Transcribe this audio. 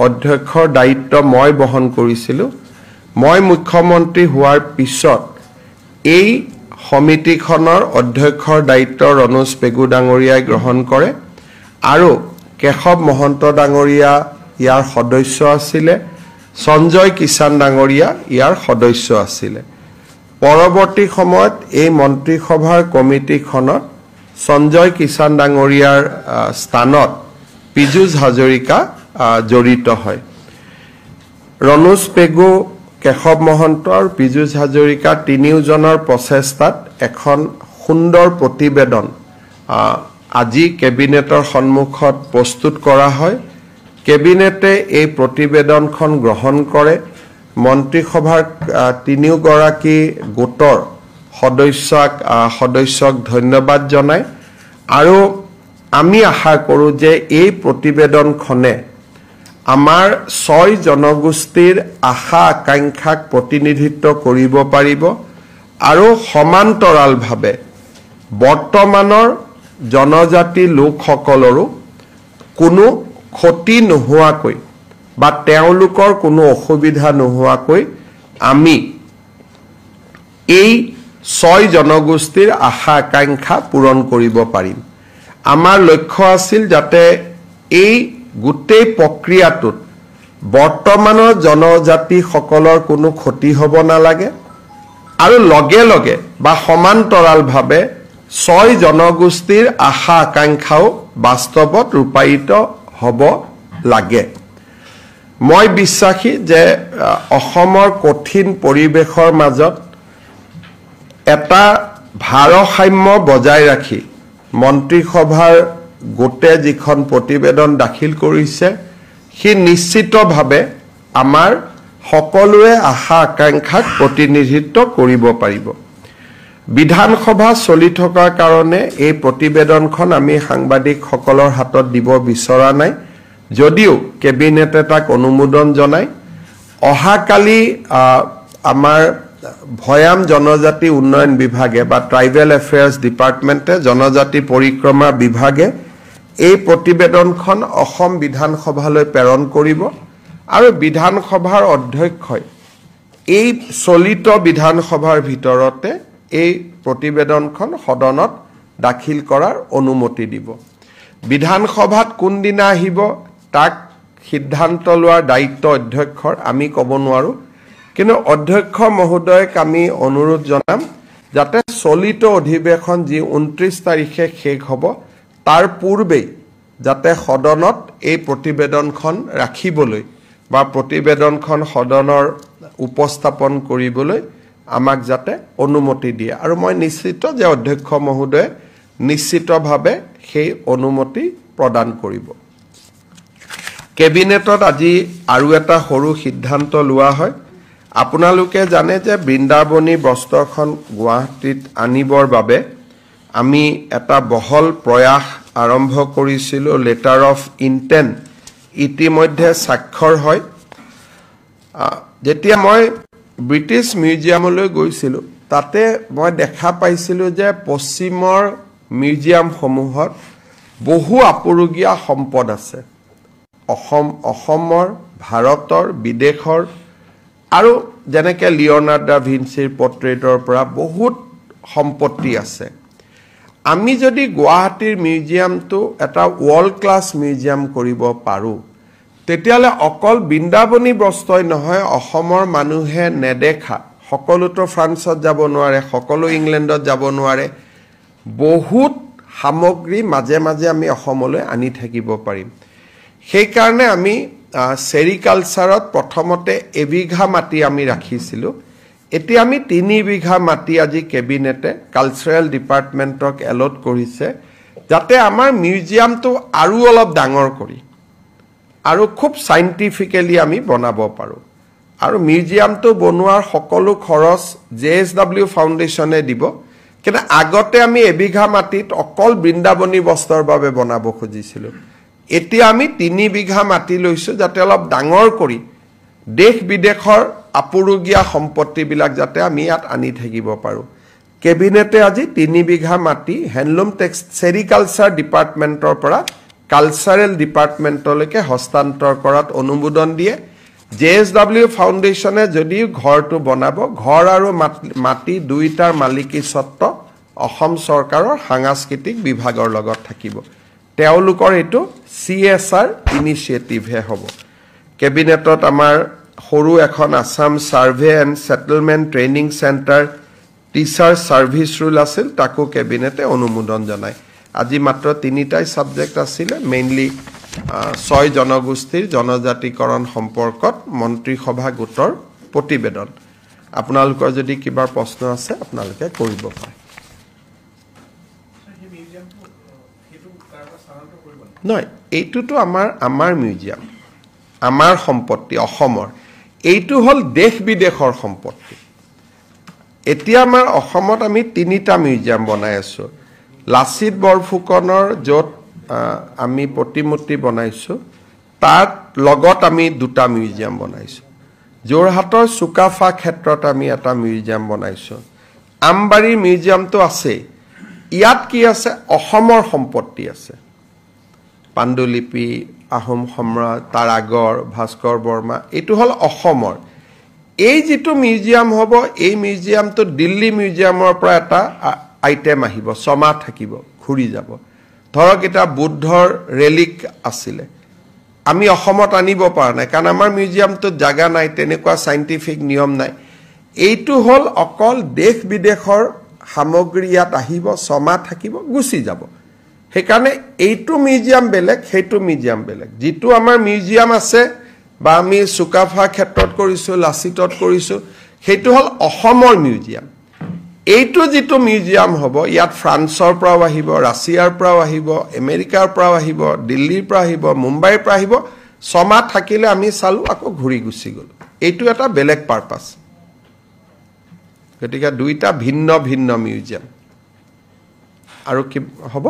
অধ্যক্ষৰ দায়িত্ব মই বহন কৰিছিলোঁ মই মুখ্যমন্ত্ৰী হোৱাৰ পিছত এই সমিতিখনৰ অধ্যক্ষৰ দায়িত্ব ৰণোজ পেগু ডাঙৰীয়াই গ্ৰহণ কৰে আৰু কেশৱ মহন্ত ডাঙৰীয়া ইয়াৰ সদস্য আছিলে সঞ্জয় কিষাণ ডাঙৰীয়া ইয়াৰ সদস্য আছিলে পৰৱৰ্তী সময়ত এই মন্ত্ৰীসভাৰ কমিটিখনত সঞ্জয় কিষাণ ডাঙৰীয়াৰ স্থানত পীযুষ হাজৰিকা জড়িত হয় ৰণোজ পেগু কেশৱ মহন্ত আৰু পীযুষ হাজৰিকা তিনিওজনৰ প্ৰচেষ্টাত এখন সুন্দৰ প্ৰতিবেদন আজি কেবিনেটৰ সন্মুখত প্ৰস্তুত কৰা হয় কেবিনেটে এই প্ৰতিবেদনখন গ্ৰহণ কৰে মন্ত্ৰীসভাৰ তিনিওগৰাকী গোটৰ সদস্যক ধন্যবাদ জনায় আৰু আমি আশা কৰোঁ যে এই প্ৰতিবেদনখনে আমাৰ 6 জনগোষ্ঠীৰ আশা আকাংক্ষাক প্ৰতিনিধিত্ব কৰিব পাৰিব আৰু সমান্তৰালভাৱে বৰ্তমানৰ জনজাতি লোকসকলৰো কোনো ক্ষতি নোহোৱাকৈ বা তেওঁলোকৰ কোনো অসুবিধা নোহোৱাকৈ আমি এই 6 জনগোষ্ঠীৰ আশা আকাংক্ষা পূৰণ কৰিব পাৰিম আমাৰ লক্ষ্য আছিল যাতে এই গোটেই প্ৰক্ৰিয়াটোত বৰ্তমানৰ জনজাতিসকলৰ কোনো ক্ষতি হ'ব নালাগে আৰু লগে লগে বা সমান্তৰালভাৱে 6 জনগোষ্ঠীৰ আশা আকাংক্ষাও বাস্তৱত ৰূপায়িত হ'ব লাগে মই বিশ্বাসী যে অসমৰ কঠিন পৰিৱেশৰ মাজত এটা ভাৰসাম্য বজাই ৰাখি মন্ত্ৰীসভাৰ গোটে যিখন প্ৰতিবেদন দাখিল কৰিছে সি নিশ্চিতভাৱে আমাৰ সকলোৰে আশা আকাংক্ষাক প্ৰতিনিধিত্ব কৰিব পাৰিব বিধানসভা চলি থকাৰ কাৰণে এই প্ৰতিবেদনখন আমি সাংবাদিকসকলৰ হাতত দিব বিচৰা নাই যদিও কেবিনেটে তাক অনুমোদন জনায় অহাকালি আমাৰ ভয়াম জনজাতি উন্নয়ন বিভাগে বা ট্ৰাইবেল এফেয়াৰ্ছ ডিপাৰ্টমেণ্টে জনজাতি পৰিক্ৰমা বিভাগে এই প্ৰতিবেদনখন অসম বিধানসভালৈ প্ৰেৰণ কৰিব আৰু বিধানসভাৰ অধ্যক্ষই এই চলিত বিধানসভাৰ ভিতৰতে এই প্ৰতিবেদনখন সদনত দাখিল কৰাৰ অনুমতি দিব বিধানসভাত কোনদিনা আহিব তাক সিদ্ধান্ত লোৱাৰ দায়িত্ব অধ্যক্ষৰ আমি ক'ব নোৱাৰো কিন্তু অধ্যক্ষ মহোদয়ক আমি অনুৰোধ জনাম যাতে চলিত অধিৱেশন যি 29 তাৰিখে শেষ হ'ব তাৰ পূৰ্বে যাতে সদনত এই প্ৰতিবেদনখন ৰাখিবলৈ বা প্ৰতিবেদনখন সদনৰ উপস্থাপন কৰিবলৈ আমাক যাতে অনুমতি দিয়ে আৰু মই নিশ্চিত যে অধ্যক্ষ মহোদয়ে নিশ্চিতভাৱে সেই অনুমতি প্ৰদান কৰিব কেবিনেটত আজি আৰু এটা সৰু সিদ্ধান্ত লোৱা হয় আপোনালোকে জানে যে বৃন্দাবনী বস্ত্ৰখন গুৱাহাটীত আনিবৰ বাবে আমি এটা বহল প্ৰয়াস আৰম্ভ কৰিছিলোঁ লেটাৰ অফ ইনটেন্ট ইতিমধ্যে স্বাক্ষৰ হয় যেতিয়া মই ব্ৰিটিছ মিউজিয়ামলৈ গৈছিলোঁ তাতে মই দেখা পাইছিলোঁ যে পশ্চিমৰ মিউজিয়ামসমূহত বহু আপুৰুগীয়া সম্পদ আছে অসমৰ ভাৰতৰ বিদেশৰ আৰু যেনেকে লিওনাৰ্ড ডা ভিঞ্চিৰ পৰ্ট্ৰেটৰ পৰা বহুত সম্পত্তি আছে আমি যদি গুৱাহাটীৰ মিউজিয়ামটো এটা ওয়াৰ্ল্ড ক্লাছ মিউজিয়াম কৰিব পাৰো তেতিয়ালে অকল বৃন্দাবনী বস্ত্ৰই নহয় অসমৰ মানুহে নেদেখা সকলোতো ফ্ৰান্সত যাব নোৱাৰে সকলো ইংলেণ্ডত যাব নোৱাৰে বহুত সামগ্ৰী মাজে মাজে আমি অসমলৈ আনি থাকিব পাৰিম সেই কাৰণে আমি সেৰিকালচাৰত প্ৰথমতে এবিঘা মাটি আমি ৰাখিছিলোঁ এতিয়া আমি 3 বিঘা মাটি আজি কেবিনেটে কালচাৰেল ডিপাৰ্টমেণ্টক এলট কৰিছে যাতে আমাৰ মিউজিয়ামটো আৰু অলপ ডাঙৰ কৰি আৰু খুব সাইন্টিফিক্যালি আমি বনাব পাৰো আৰু মিউজিয়ামটো বনোৱাৰ সকলো খৰচ জেএসডব্লিউ ফাউণ্ডেশ্যনে দিব কিন্তু আগতে আমি এবিঘা মাটিত অকল বৃন্দাবনী বস্ত্ৰৰ বাবে বনাব খুজিছিলোঁ এতিয়া আমি 3 বিঘা মাটি লৈছো যাতে অলপ ডাঙৰ কৰি দেশ বিদেশৰ আপুৰুগীয়া সম্পত্তিবিলাক যাতে আমি ইয়াত আনি থাকিব পাৰো কেবিনেটে আজি 3 বিঘা মাটি হ্যান্ডলুম টেক্স সেৰিকালচাৰ ডিপাৰ্টমেণ্টৰ পৰা কালচাৰেল ডিপাৰ্টমেণ্টলৈকে হস্তান্তৰ কৰাত অনুমোদন দিয়ে JSW ফাউণ্ডেশ্যনে যদি ঘৰটো বনাব ঘৰ আৰু মাটি দুইটাৰ মালিকী স্বত্ব অসম চৰকাৰৰ সাংস্কৃতিক বিভাগৰ লগত থাকিব তেওঁলোকৰ এটো CSR ইনিচিয়েটিভ হে হ'ব কেবিনেটত আমাৰ সৰু এখন Assam survey and settlement training centre teacher service rule আছিল তাকো কেবিনেটে অনুমোদন জনায় আজি মাত্ৰ তিনিটাই সাবজেক্ট আছিল মেইনলি 6 জনগোষ্ঠীৰ জনজাতিকৰণ সম্পৰ্কত মন্ত্ৰী সভা গোটৰ প্ৰতিবেদন আপোনালোকৰ যদি কিবা প্ৰশ্ন আছে আপোনালোকে কৰিব পাৰে নহয় এইটোতো আমাৰ মিউজিয়াম আমাৰ সম্পত্তি অসমৰ এইটো হল দেশ বিদেশৰ সম্পত্তি এতিয়া আমাৰ অসমত আমি তিনিটা মিউজিয়াম বনাই আছো লাচিত বৰফুকনৰ যত আমি প্ৰতিমূৰ্তি বনাইছো তাত লগত আমি দুটা মিউজিয়াম বনাইছো যোৰহাটৰ সুকাফা ক্ষেত্ৰত আমি এটা মিউজিয়াম বনাইছো আমবাৰী মিউজিয়ামটো আছে ইয়াত কি আছে অসমৰ সম্পত্তি আছে পাণ্ডুলিপি আহোম সম্ৰাট তাৰ আগৰ ভাস্কৰ বৰ্মা এটো হল অসমৰ এই যেটো মিউজিয়াম হ'ব এই মিউজিয়ামটো দিল্লী মিউজিয়ামৰ পৰা এটা আইটেম আহিব সমা থাকিব ঘুৰি যাব ধৰক এটা বুদ্ধৰ ৰেলিক আছিল আমি অসমত আনিব পৰা নাই কাৰণ আমাৰ মিউজিয়ামটো জাগা নাই তেনেকুৱা সাইন্টিফিক নিয়ম নাই এইটো হল অকল দেশ বিদেশৰ সামগ্ৰী ইয়াত আহিব সমা থাকিব গুছি যাব হেকাৰণে এইটো মিউজিয়াম বেলেগ হেতু মিউজিয়াম বেলেগ যেটো আমাৰ মিউজিয়াম আছে বা আমি সুকাফা ক্ষেত্ৰত কৰিছো লাচিতত কৰিছো হেতু হল অসমৰ মিউজিয়াম এইটো যেটো মিউজিয়াম হ'ব ইয়াত ফ্ৰান্সৰ পৰা আহিব ৰাছিয়াৰ পৰা আহিব আমেৰিকাৰ পৰা আহিব দিল্লীৰ পৰা আহিব মুম্বাইৰ পৰা আহিব সমা থাকিলে আমি চালু আকৌ ঘুৰি গুছি গল এইটো এটা বেলেগ পাৰপাস গতিকে দুইটা ভিন্ন ভিন্ন মিউজিয়াম আৰু কি হ'ব